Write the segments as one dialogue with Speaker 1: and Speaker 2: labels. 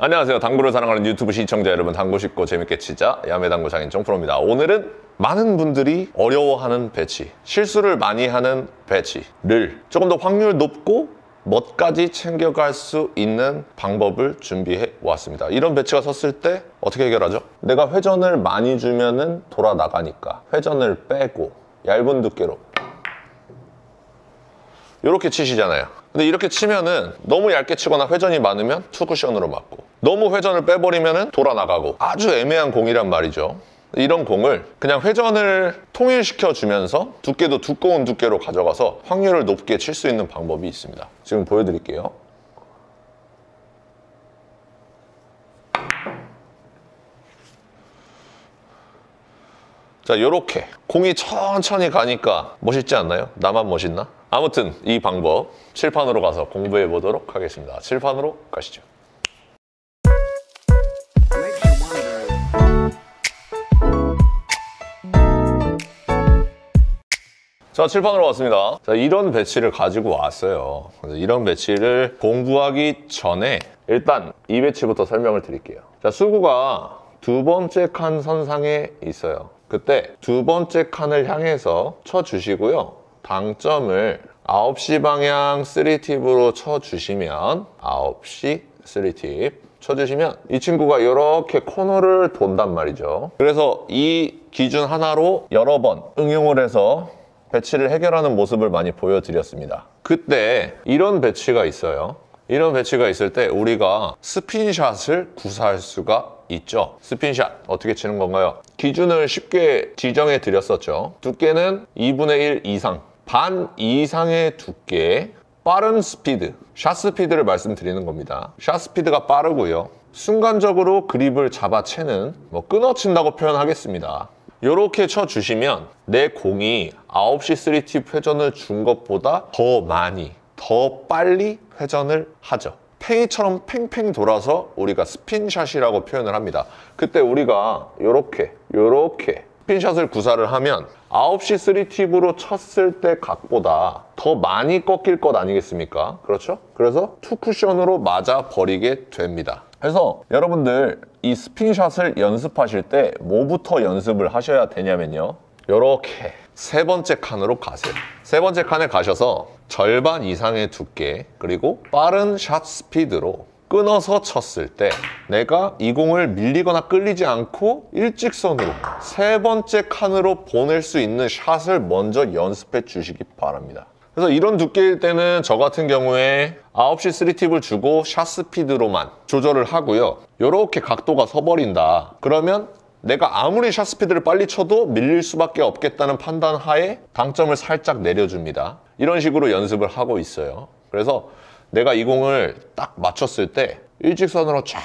Speaker 1: 안녕하세요. 당구를 사랑하는 유튜브 시청자 여러분, 당구 쉽고 재밌게 치자 야매당구 장인 정프로입니다. 오늘은 많은 분들이 어려워하는 배치, 실수를 많이 하는 배치를 조금 더 확률 높고 멋까지 챙겨갈 수 있는 방법을 준비해 왔습니다. 이런 배치가 섰을 때 어떻게 해결하죠? 내가 회전을 많이 주면은 돌아 나가니까 회전을 빼고 얇은 두께로 이렇게 치시잖아요. 근데 이렇게 치면은 너무 얇게 치거나 회전이 많으면 투쿠션으로 맞고, 너무 회전을 빼버리면은 돌아 나가고, 아주 애매한 공이란 말이죠. 이런 공을 그냥 회전을 통일시켜 주면서 두께도 두꺼운 두께로 가져가서 확률을 높게 칠 수 있는 방법이 있습니다. 지금 보여드릴게요. 자, 요렇게 공이 천천히 가니까 멋있지 않나요? 나만 멋있나? 아무튼 이 방법 칠판으로 가서 공부해 보도록 하겠습니다. 칠판으로 가시죠. 자, 칠판으로 왔습니다. 자, 이런 배치를 가지고 왔어요. 그래서 이런 배치를 공부하기 전에 일단 이 배치부터 설명을 드릴게요. 자, 수구가 두 번째 칸 선상에 있어요. 그때 두 번째 칸을 향해서 쳐주시고요. 당점을 9시 방향 3팁으로 쳐주시면 9시 3팁 쳐주시면 이 친구가 이렇게 코너를 돈단 말이죠. 그래서 이 기준 하나로 여러 번 응용을 해서 배치를 해결하는 모습을 많이 보여드렸습니다. 그때 이런 배치가 있어요. 이런 배치가 있을 때 우리가 스핀샷을 구사할 수가 있죠. 스핀샷 어떻게 치는 건가요? 기준을 쉽게 지정해 드렸었죠. 두께는 2분의 1 이상, 반 이상의 두께, 빠른 스피드, 샷 스피드를 말씀드리는 겁니다. 샷 스피드가 빠르고요. 순간적으로 그립을 잡아채는, 끊어친다고 표현하겠습니다. 이렇게 쳐주시면 내 공이 9시 3팁 회전을 준 것보다 더 많이, 더 빨리 회전을 하죠. 팽이처럼 팽팽 돌아서 우리가 스핀샷이라고 표현을 합니다. 그때 우리가 이렇게 스핀샷을 구사를 하면 9시 3팁으로 쳤을 때 각보다 더 많이 꺾일 것 아니겠습니까? 그렇죠? 그래서 투쿠션으로 맞아 버리게 됩니다. 그래서 여러분들 이 스핀샷을 연습하실 때 뭐부터 연습을 하셔야 되냐면요, 이렇게 세 번째 칸으로 가세요. 세 번째 칸에 가셔서 절반 이상의 두께, 그리고 빠른 샷 스피드로 끊어서 쳤을 때 내가 이 공을 밀리거나 끌리지 않고 일직선으로 세 번째 칸으로 보낼 수 있는 샷을 먼저 연습해 주시기 바랍니다. 그래서 이런 두께일 때는 저 같은 경우에 9시 3팁을 주고 샷 스피드로만 조절을 하고요. 이렇게 각도가 서버린다. 그러면 내가 아무리 샷 스피드를 빨리 쳐도 밀릴 수밖에 없겠다는 판단 하에 당점을 살짝 내려줍니다. 이런 식으로 연습을 하고 있어요. 그래서 내가 이 공을 딱 맞췄을 때 일직선으로 쫙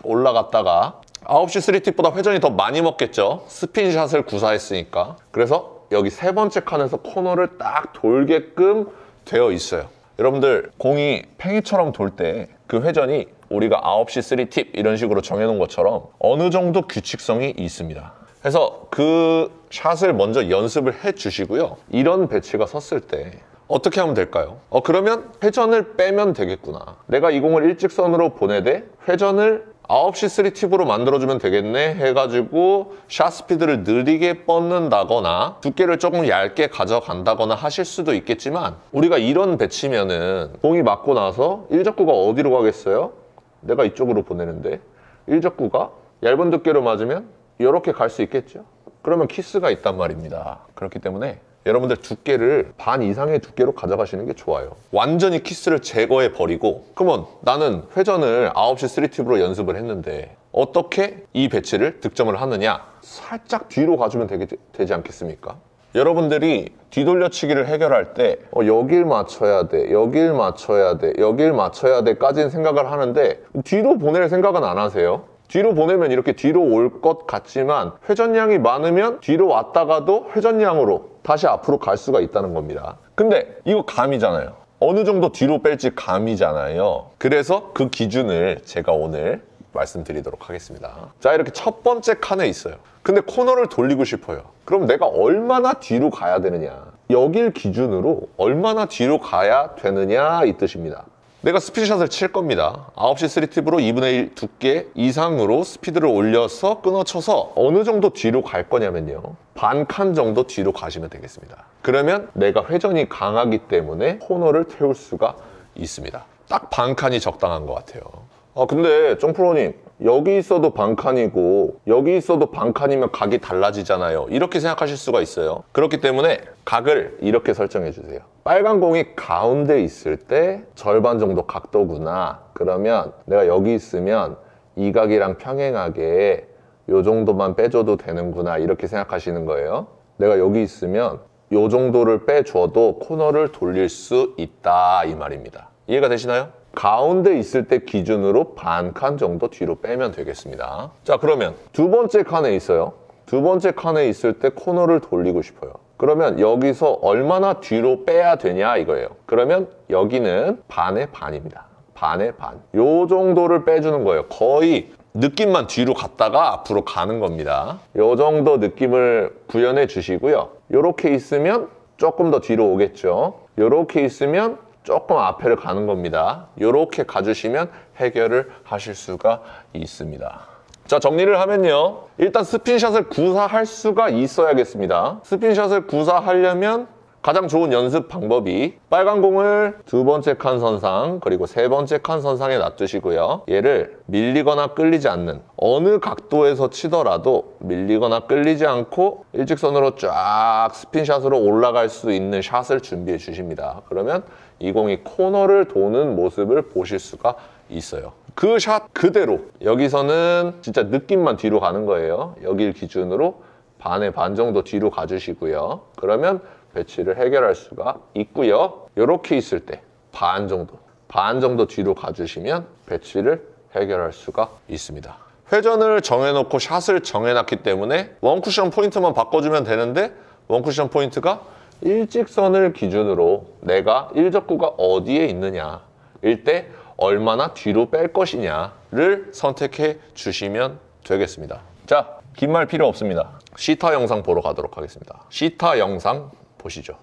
Speaker 1: 올라갔다가 9시 3팁보다 회전이 더 많이 먹겠죠. 스핀샷을 구사했으니까. 그래서 여기 세 번째 칸에서 코너를 딱 돌게끔 되어 있어요. 여러분들 공이 팽이처럼 돌 때 그 회전이 우리가 9시 3팁 이런 식으로 정해놓은 것처럼 어느 정도 규칙성이 있습니다. 그래서 그 샷을 먼저 연습을 해 주시고요. 이런 배치가 섰을 때 어떻게 하면 될까요? 그러면 회전을 빼면 되겠구나. 내가 이 공을 일직선으로 보내되 회전을 9시 3팁으로 만들어주면 되겠네 해가지고 샷 스피드를 느리게 뻗는다거나 두께를 조금 얇게 가져간다거나 하실 수도 있겠지만, 우리가 이런 배치면은 공이 맞고 나서 일적구가 어디로 가겠어요? 내가 이쪽으로 보내는데 일적구가 얇은 두께로 맞으면 이렇게 갈 수 있겠죠? 그러면 키스가 있단 말입니다. 그렇기 때문에 여러분들 두께를 반 이상의 두께로 가져가시는 게 좋아요. 완전히 키스를 제거해 버리고, 그러면 나는 회전을 9시 3팁으로 연습을 했는데 어떻게 이 배치를 득점을 하느냐? 살짝 뒤로 가주면 되지 않겠습니까? 여러분들이 뒤돌려치기를 해결할 때 여길 맞춰야 돼, 여길 맞춰야 돼, 여길 맞춰야 돼 까지는 생각을 하는데 뒤로 보낼 생각은 안 하세요. 뒤로 보내면 이렇게 뒤로 올 것 같지만 회전량이 많으면 뒤로 왔다가도 회전량으로 다시 앞으로 갈 수가 있다는 겁니다. 근데 이거 감이잖아요. 어느 정도 뒤로 뺄지 감이잖아요. 그래서 그 기준을 제가 오늘 말씀드리도록 하겠습니다. 자, 이렇게 첫 번째 칸에 있어요. 근데 코너를 돌리고 싶어요. 그럼 내가 얼마나 뒤로 가야 되느냐, 여길 기준으로 얼마나 뒤로 가야 되느냐 이 뜻입니다. 내가 스피드샷을 칠 겁니다. 9시 3팁으로 2분의 1 두께 이상으로 스피드를 올려서 끊어쳐서 어느 정도 뒤로 갈 거냐면요. 반 칸 정도 뒤로 가시면 되겠습니다. 그러면 내가 회전이 강하기 때문에 코너를 태울 수가 있습니다. 딱 반 칸이 적당한 것 같아요. 근데 정프로님, 여기 있어도 반 칸이고 여기 있어도 반 칸이면 각이 달라지잖아요. 이렇게 생각하실 수가 있어요. 그렇기 때문에 각을 이렇게 설정해 주세요. 빨간 공이 가운데 있을 때 절반 정도 각도구나. 그러면 내가 여기 있으면 이 각이랑 평행하게 요 정도만 빼줘도 되는구나. 이렇게 생각하시는 거예요. 내가 여기 있으면 요 정도를 빼줘도 코너를 돌릴 수 있다, 이 말입니다. 이해가 되시나요? 가운데 있을 때 기준으로 반 칸 정도 뒤로 빼면 되겠습니다. 자, 그러면 두 번째 칸에 있어요. 두 번째 칸에 있을 때 코너를 돌리고 싶어요. 그러면 여기서 얼마나 뒤로 빼야 되냐 이거예요. 그러면 여기는 반의 반입니다. 반의 반. 요 정도를 빼주는 거예요. 거의 느낌만 뒤로 갔다가 앞으로 가는 겁니다. 요 정도 느낌을 구현해 주시고요. 요렇게 있으면 조금 더 뒤로 오겠죠. 요렇게 있으면 조금 앞에를 가는 겁니다. 이렇게 가주시면 해결을 하실 수가 있습니다. 자, 정리를 하면요. 일단 스핀샷을 구사할 수가 있어야겠습니다. 스핀샷을 구사하려면 가장 좋은 연습 방법이 빨간 공을 두 번째 칸 선상 그리고 세 번째 칸 선상에 놔두시고요. 얘를 밀리거나 끌리지 않는 어느 각도에서 치더라도 밀리거나 끌리지 않고 일직선으로 쫙 스핀샷으로 올라갈 수 있는 샷을 준비해 주십니다. 그러면 이 공이 코너를 도는 모습을 보실 수가 있어요. 그 샷 그대로 여기서는 진짜 느낌만 뒤로 가는 거예요. 여길 기준으로 반의 반 정도 뒤로 가주시고요. 그러면 배치를 해결할 수가 있고요. 이렇게 있을 때 반 정도 뒤로 가주시면 배치를 해결할 수가 있습니다. 회전을 정해놓고 샷을 정해놨기 때문에 원쿠션 포인트만 바꿔주면 되는데 원쿠션 포인트가 일직선을 기준으로 내가 일적구가 어디에 있느냐 일 때 얼마나 뒤로 뺄 것이냐를 선택해 주시면 되겠습니다. 자, 긴 말 필요 없습니다. 시타 영상 보러 가도록 하겠습니다. 시타 영상 보시죠.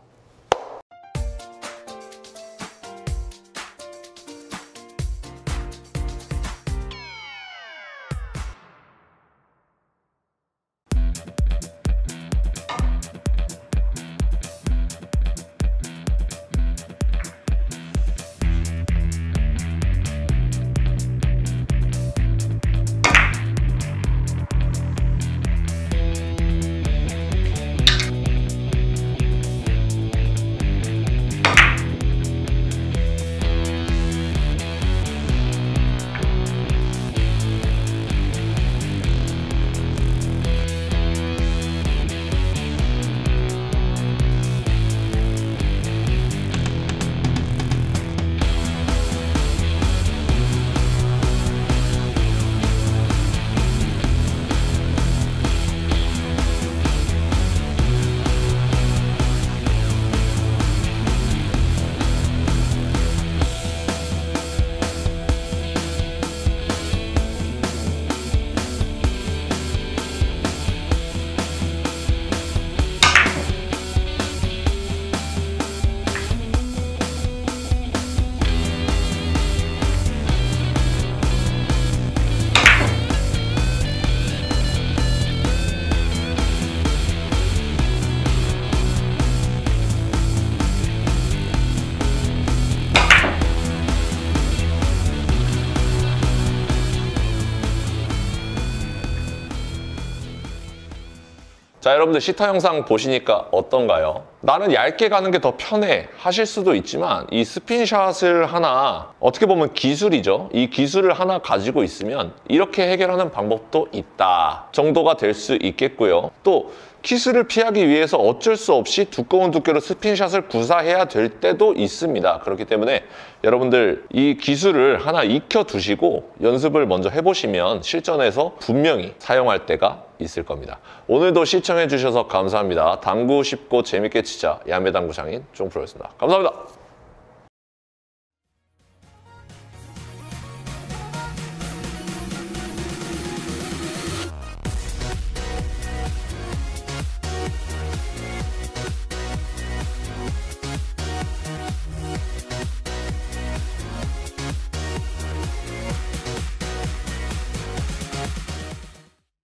Speaker 1: 자, 여러분들 시타 영상 보시니까 어떤가요? 나는 얇게 가는 게 더 편해 하실 수도 있지만 이 스핀샷을 하나 어떻게 보면 기술이죠. 이 기술을 하나 가지고 있으면 이렇게 해결하는 방법도 있다 정도가 될 수 있겠고요. 또 키스를 피하기 위해서 어쩔 수 없이 두꺼운 두께로 스핀샷을 구사해야 될 때도 있습니다. 그렇기 때문에 여러분들 이 기술을 하나 익혀두시고 연습을 먼저 해보시면 실전에서 분명히 사용할 때가 있을 겁니다. 오늘도 시청해주셔서 감사합니다. 당구 쉽고 재밌게 치자 야매당구 장인 종프로였습니다. 감사합니다.